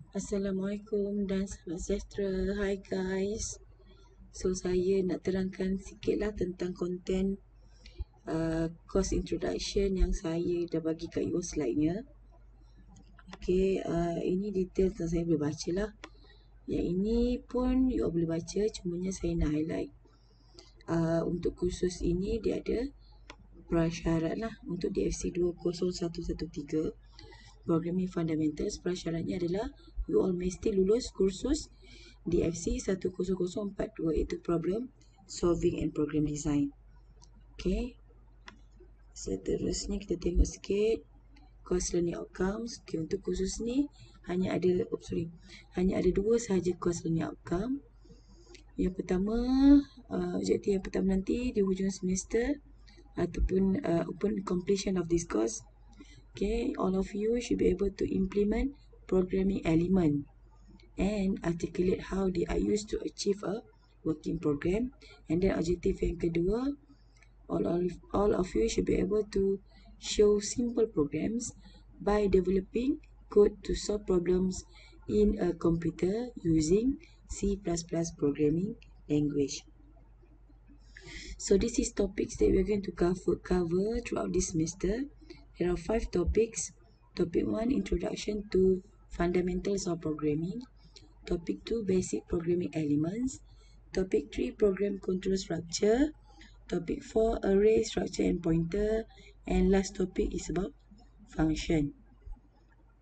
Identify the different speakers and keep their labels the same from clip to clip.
Speaker 1: Assalamualaikum dan salam sejahtera. Hi guys. So saya nak terangkan sikitlah tentang konten course introduction yang saya dah bagi kat you slide-nya. Okay, ini detail yang saya boleh baca lah. Yang ini pun you boleh baca, cumanya saya nak highlight. Untuk kursus ini dia ada prasyarat lah. Untuk DFC 20113 Programming Fundamentals, prasyaratnya adalah you all mesti lulus kursus DFC 10042 iaitu Problem Solving and Program Design. Okay, seterusnya kita tengok sikit course learning outcomes. Okay, untuk kursus ni hanya ada dua sahaja course learning outcome. Yang pertama, objektif yang pertama nanti di hujung semester ataupun upon completion of this course, okay, all of you should be able to implement programming element and articulate how they are used to achieve a working program. And then objektif yang kedua, all of you should be able to show simple programs by developing code to solve problems in a computer using C++ programming language. So this is topics that we are going to cover throughout this semester. There are 5 topics. Topic 1, Introduction to Fundamentals of Programming. Topic 2, Basic Programming Elements. Topic 3, Program Control Structure. Topic 4, Array Structure and Pointer. And last topic is about Function.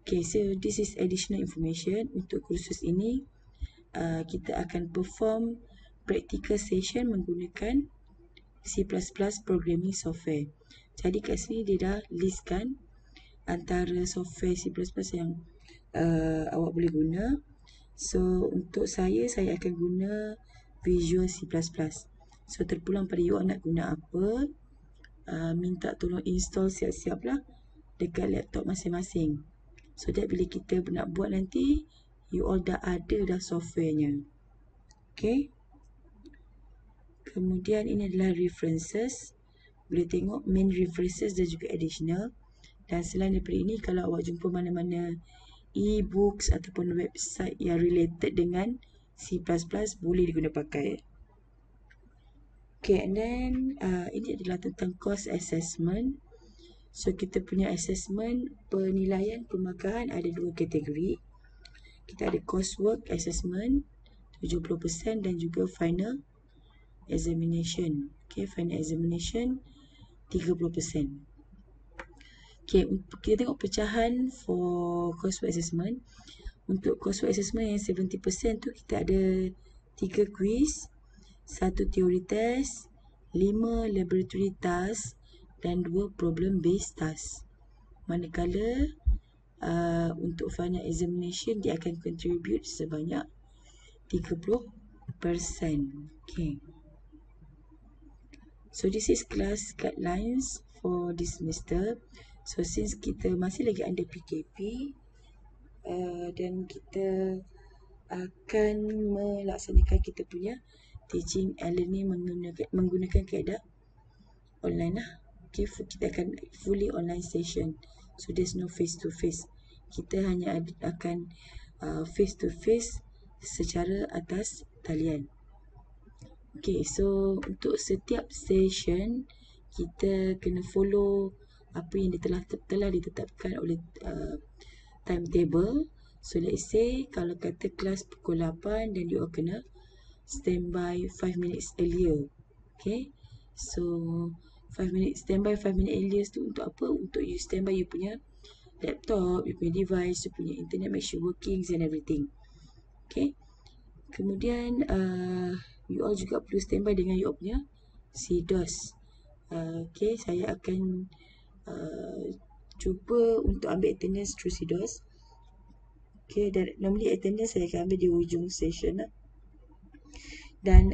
Speaker 1: Okay, so this is additional information. Untuk kursus ini, kita akan perform practical session menggunakan C++ programming software. Jadi kat sini dia dah listkan antara software C++ yang awak boleh guna. So untuk saya akan guna Visual C++. So terpulang pada you nak guna apa, minta tolong install siap-siap lah dekat laptop masing-masing. So that bila kita nak buat nanti, you all dah ada dah softwarenya. Okay. Kemudian ini adalah references. Boleh tengok main references dan juga additional. Dan selain daripada ini, kalau awak jumpa mana-mana e-books ataupun website yang related dengan C++, boleh diguna pakai. Okay, and then ini adalah tentang course assessment. So kita punya assessment penilaian pemakaran ada 2 kategori. Kita ada coursework assessment 70% dan juga final examination. Okay, final examination 30%. Okay, kita tengok pecahan for coursework assessment. Untuk coursework assessment yang 70% tu kita ada 3 quiz, 1 teori test, 5 laboratory task dan 2 problem based task. Manakala untuk final examination dia akan contribute sebanyak 30%. Okay. So this is class guidelines for this semester. So since kita masih lagi under PKP dan kita akan melaksanakan kita punya teaching and learning menggunakan kaedah online lah. Okay, kita akan fully online session. So there's no face to face. Kita hanya akan face to face secara atas talian. Okay, so untuk setiap session kita kena follow apa yang telah ditetapkan oleh timetable. So let's say kalau kata kelas pukul 8 dan you kena standby 5 minutes earlier. Okay, so 5 minutes standby 5 minutes earlier tu untuk apa? Untuk you standby you punya laptop, you punya device, you punya internet, make sure working and everything. Okay, kemudian you all juga perlu standby dengan you all punya CDOS. Okay, saya akan cuba untuk ambil attendance through CDOS. Okay, dan normally attendance saya akan ambil di hujung session lah. Dan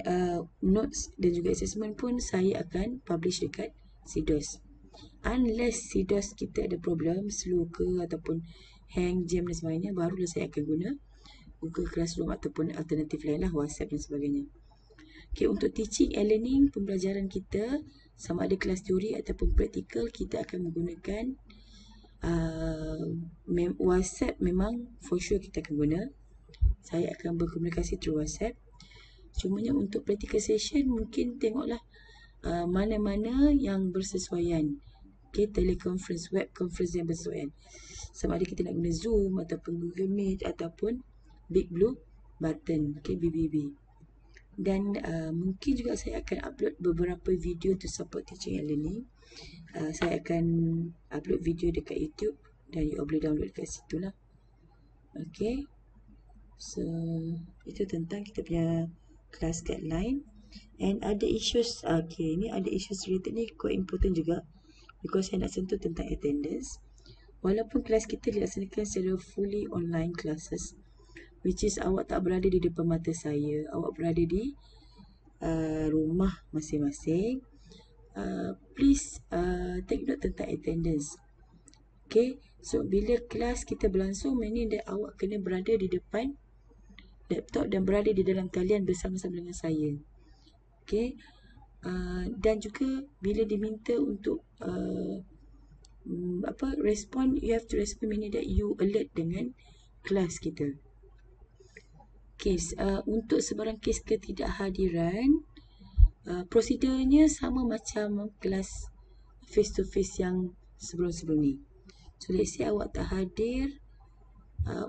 Speaker 1: notes dan juga assessment pun saya akan publish dekat CDOS. Unless CDOS kita ada problem, slow ke ataupun hang, jam dan sebagainya, barulah saya akan guna Google Classroom ataupun alternatif lain lah, WhatsApp dan sebagainya. Okay, untuk teaching and learning, pembelajaran kita sama ada kelas teori ataupun praktikal, kita akan menggunakan WhatsApp memang for sure kita akan guna. Saya akan berkomunikasi through WhatsApp. Cumanya untuk practical session mungkin tengoklah mana-mana yang bersesuaian. Okay, teleconference, web conference yang bersesuaian. Sama ada kita nak guna Zoom ataupun Google Meet ataupun Big Blue Button, okay, BBB. Dan mungkin juga saya akan upload beberapa video to support teaching and learning. Saya akan upload video dekat YouTube dan you all boleh download dekat situ lah. Okay, so itu tentang kita punya class guideline. And ada issues, okay, ni ada issues related ni quite important juga, because saya nak sentuh tentang attendance. Walaupun kelas kita dilaksanakan secara fully online classes, which is awak tak berada di depan mata saya, awak berada di rumah masing-masing, please take note tentang attendance. Okay, so bila kelas kita berlangsung, meaning that awak kena berada di depan laptop dan berada di dalam talian bersama-sama dengan saya. Okay, dan juga bila diminta untuk respond, you have to respond, meaning that you alert dengan kelas kita. Kes untuk sebarang kes ketidakhadiran, prosedurnya sama macam kelas face to face yang sebelum-sebelum ni. So let's say awak tak hadir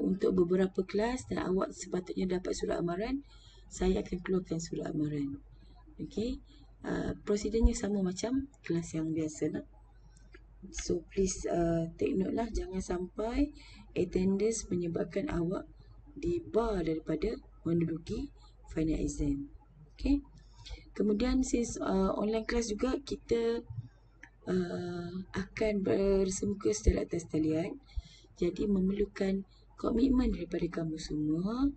Speaker 1: untuk beberapa kelas dan awak sepatutnya dapat surat amaran, saya akan keluarkan surat amaran. Okay, prosedurnya sama macam kelas yang biasa lah. So please take note lah, jangan sampai attendance menyebabkan awak dibar daripada menduduki final exam. Okay, kemudian since online class juga, kita akan bersemuka secara atas talian, jadi memerlukan komitmen daripada kamu semua,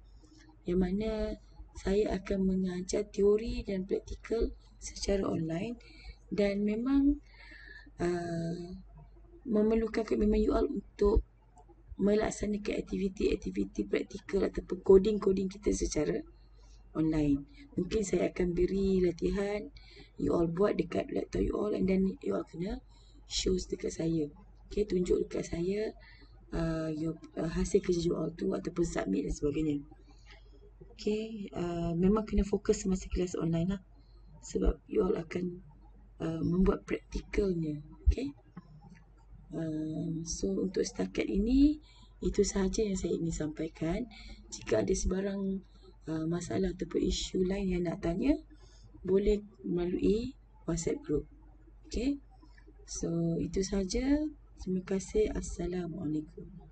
Speaker 1: yang mana saya akan mengajar teori dan praktikal secara online, dan memang memerlukan komitmen you all untuk melaksanakan aktiviti-aktiviti praktikal ataupun coding-coding kita secara online. Mungkin saya akan beri latihan, you all buat dekat laptop you all, and then you all kena show dekat saya. Okay, tunjuk dekat saya hasil kerja you all tu ataupun submit dan sebagainya. Okay, memang kena fokus semasa kelas online lah, sebab you all akan membuat praktikalnya. Okay, so untuk setakat ini, itu sahaja yang saya ingin sampaikan. Jika ada sebarang masalah ataupun isu lain yang nak tanya, boleh melalui WhatsApp group. Okay, so itu sahaja. Terima kasih. Assalamualaikum.